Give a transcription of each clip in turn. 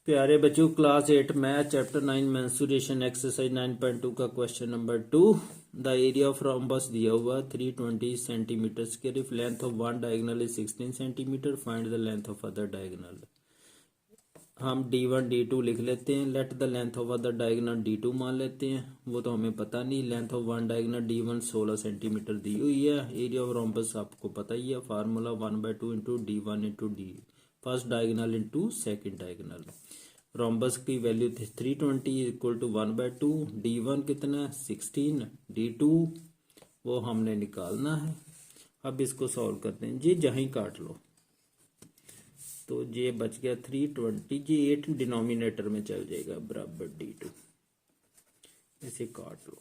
प्यारे बच्चों, class 8 math chapter 9 mensuration exercise 9.2 का question number 2। The area of rhombus दिया हुआ 320 centimetre square. If length of one diagonal is 16 centimetre, find the length of other diagonal. हम d1 d2 लिख लेते हैं। Let the length of other diagonal d2 मान लेते हैं, वो तो हमें पता नहीं। Length of one diagonal d1 16 centimetre दी हुई है। एरिया ऑफ रोम्बस आपको पता ही है, formula 1/2 into d1 into D first diagonal into second diagonal. Rhombus की वैल्यू थी 320 इक्वल टू 1/2। d1 कितना है 16, d2 वो हमने निकालना है। अब इसको सॉल्व करते हैं जी, जहाँ ही काट लो तो ये बच गया 320 जी, 8 डिनोमिनेटर में चल जाएगा बराबर d2। इसे काट लो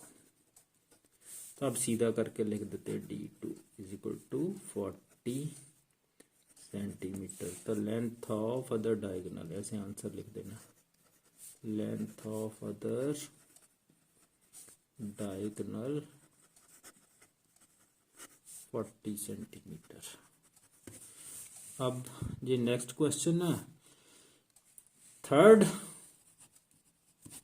तो अब सीधा करके लिख देते हैं d2 is equal to 40 centimetre. तो लेंथ ऑफ अदर डायगोनल, ऐसे आंसर लिख देना, length of other diagonal 40 centimetre. अब ये नेक्स्ट क्वेश्चन है third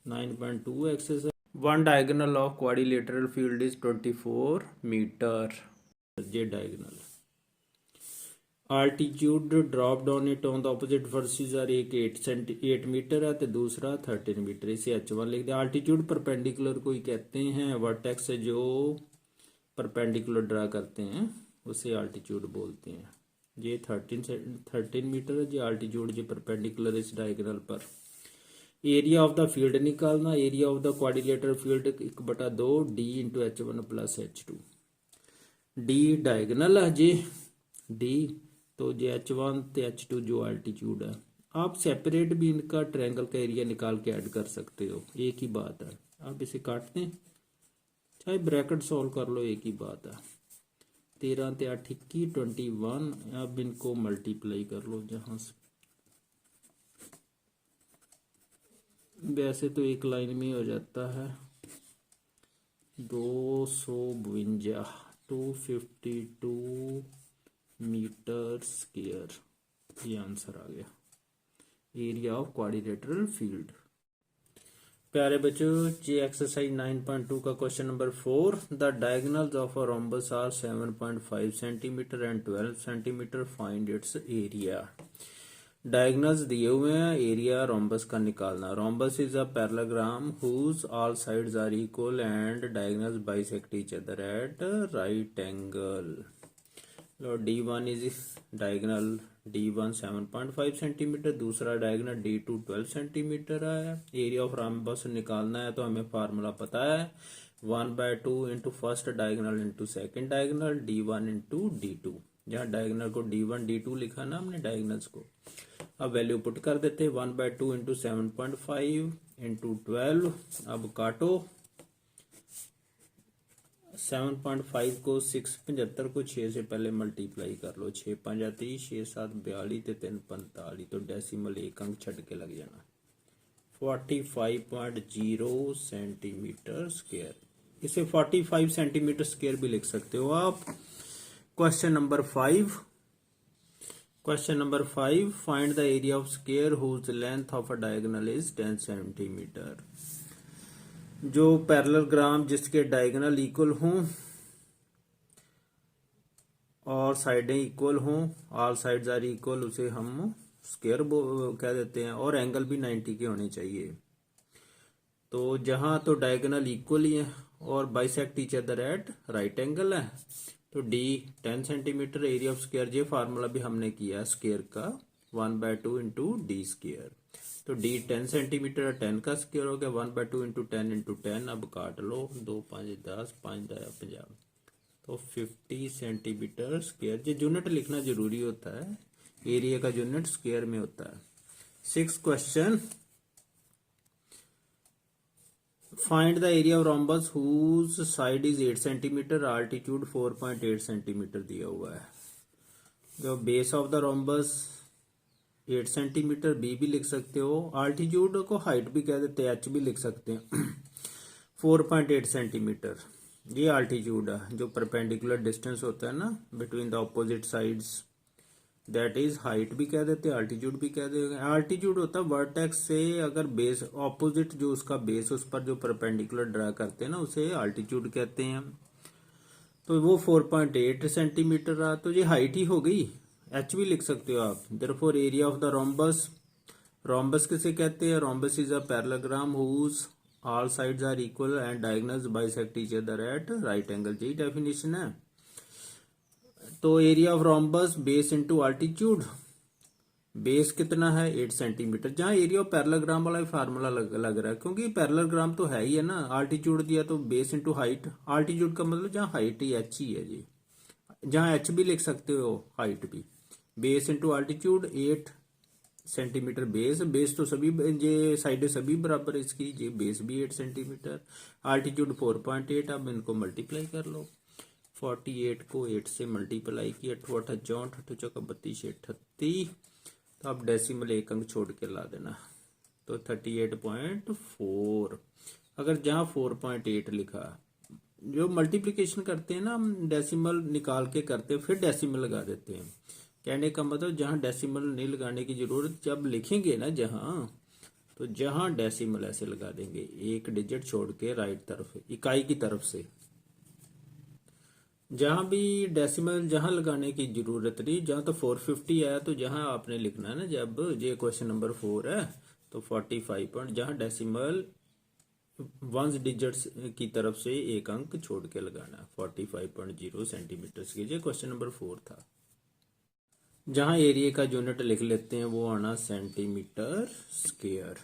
9.2 exercise. One diagonal of quadrilateral field is 24 metre. ये diagonal altitude drop down it on the opposite vertices are एक 8 metre है तो दूसरा 13 मीटर। इसे h1 लिख दिया। आल्टीट्यूड परपेंडिकुलर को ही कहते हैं, वर्टेक्स से जो परपेंडिकुलर ड्रा करते हैं उसे आल्टीट्यूड बोलते हैं। ये 13 मीटर है जी आल्टीट्यूड, जो परपेंडिकुलर इस डायगोनल पर। एरिया ऑफ द फील्ड निकालना। Area of the quadrilateral field 1/2 d into h1 plus h2। d diagonal है जी, d तो जो h1 तो h2 जो अल्टीट्यूड है। आप सेपरेट भी इनका ट्रायंगल का एरिया निकाल के ऐड कर सकते हो, एक ही बात है। आप इसे काटते हैं, चाहे ब्रैकेट सॉल्व कर लो, एक ही बात है। 13 ते 8 21 21। अब इनको मल्टीप्लाई कर लो जहां से, वैसे तो एक लाइन में हो जाता है 252 252 मीटर स्क्वायर। ये आंसर आ गया एरिया ऑफ क्वाड्रिलेटरल फील्ड। प्यारे बच्चों, ये एक्सरसाइज 9.2 का question number 4। The diagonals of a rhombus are 7.5 centimetre and 12 centimetre, find its area. Diagonals दिए हुए हैं, एरिया रोम्बस का निकालना। Rhombus is a parallelogram whose all sides are equal and diagonals bisect each other at right angle. d1 is diagonal d1 7.5 centimetre, दूसरा diagonal d2 12 centimetre है। Area of rhombus निकालना है तो हमें फार्मूला पता है, 1/2 into first diagonal into second diagonal d1 into d2। जहाँ diagonal को d1 d2 लिखा ना हमने डायगोनल्स को। अब वैल्यू पुट कर देते हैं, 1/2 इंटू 7.5 इंटू 12। अब काटो 7.5 को 675 को 6 से पहले मल्टीप्लाई कर लो। 6 5 30, 6 7 42 ते 3 45, तो डेसिमल एक अंक छड़ के लग जाना। 45.0 सेंटीमीटर स्क्वायर। इसे 45 सेंटीमीटर स्क्वायर भी लिख सकते हो आप। Question number 5। Question number 5, find the area of square whose length of a diagonal is 10 centimetre. जो पैरेललोग्राम जिसके डायगोनल इक्वल हों और साइडें इक्वल हों, ऑल साइड्स आर इक्वल, उसे हम स्क्वायर कह देते हैं, और एंगल भी 90 के होने चाहिए। तो जहां तो डायगोनल इक्वल ही है और bisect each other at right angle है, तो d 10 centimetre area of square. ये फार्मूला भी हमने किया स्क्वायर का, 1/2 इंटू डी स्क्वायर। तो d 10 सेंटीमीटर, 10 का स्क्वायर हो गया 1/2 इंटू 10 इंटू 10। अब काट लो, 2 5 10, 5 50, तो 50 सेंटीमीटर स्क्वायर। ये यूनिट लिखना जरूरी होता है, एरिया का यूनिट स्क्वायर में होता है। 6 question, find the area of rhombus whose side is 8 centimetre, altitude 4.8 centimetre दिया हुआ है। जो base of the rhombus 8 centimetre, b भी लिख सकते हो, आल्टीट्यूड को हाइट भी कह देते हैं, एच भी लिख सकते हैं। 4.8 सेंटीमीटर ये आल्टीट्यूड है, जो परपेंडिकुलर डिस्टेंस होता है ना between the opposite sides that is height भी कह देते हैं, अल्टीट्यूड भी कह देते हैं। अल्टीट्यूड होता है वर्टेक्स से अगर बेस ऑपोजिट जो उसका बेस उस पर जो परपेंडिकुलर ड्रा करते हैं ना उसे अल्टीट्यूड कहते हैं। तो वो 4.8 सेंटीमीटर रहा, तो ये हाइट ही हो गई। एच भी लिख सकते हो आप। Therefore area of the rhombus, rhombus किसे कहते हैं? Rhombus is a parallelogram whose all sides are equal and diagonals bisect each other at right angle. यही डेफिनेशन है। तो area of rhombus base into altitude, base कितना है 8 centimetre. जहां area of parallelogram वाला फार्मूला लग रहा है, क्योंकि पैरेललोग्राम तो है ही है ना, अल्टीट्यूड दिया तो बेस इनटू हाइट, अल्टीट्यूड का मतलब जहां हाइट ही एच ही है जी, जहां एच भी लिख सकते हो हाइट भी। Base into altitude 8 centimetre base, base तो सभी ये साइडें सभी बराबर इसकी, ये बेस भी 8 सेंटीमीटर, अल्टीट्यूड 4.8। अब इनको मल्टीप्लाई कर लो, 48 को 8 से मल्टीप्लाई किया, 8 8 64, 8 चौका 32, 38। तो अब डेसिमल एक अंक छोड़ के ला देना, तो 38.4। अगर जहां 4.8 लिखा, जो मल्टीप्लिकेशन करते हैं ना हम डेसिमल निकाल के करते हैं फिर डेसिमल लगा देते हैं। कहने का मतलब जहां डेसिमल नहीं लगाने की जरूरत, जब लिखेंगे ना जहां, तो जहां डेसिमल ऐसे लगा देंगे एक डिजिट छोड़ के राइट तरफ इकाई की तरफ से। जहां भी डेसिमल जहां लगाने की जरूरत नहीं, जहां तो 450 आया तो जहां आपने लिखना है ना, जब ये क्वेश्चन नंबर 4 है तो 45 पॉइंट, जहां डेसिमल वंस डिजिट्स की तरफ से एक अंक छोड़ के लगाना, 45.0 सेंटीमीटर के। ये क्वेश्चन नंबर 4 था। जहां एरिया का यूनिट लिख लेते हैं वो आना सेंटीमीटर स्क्वायर।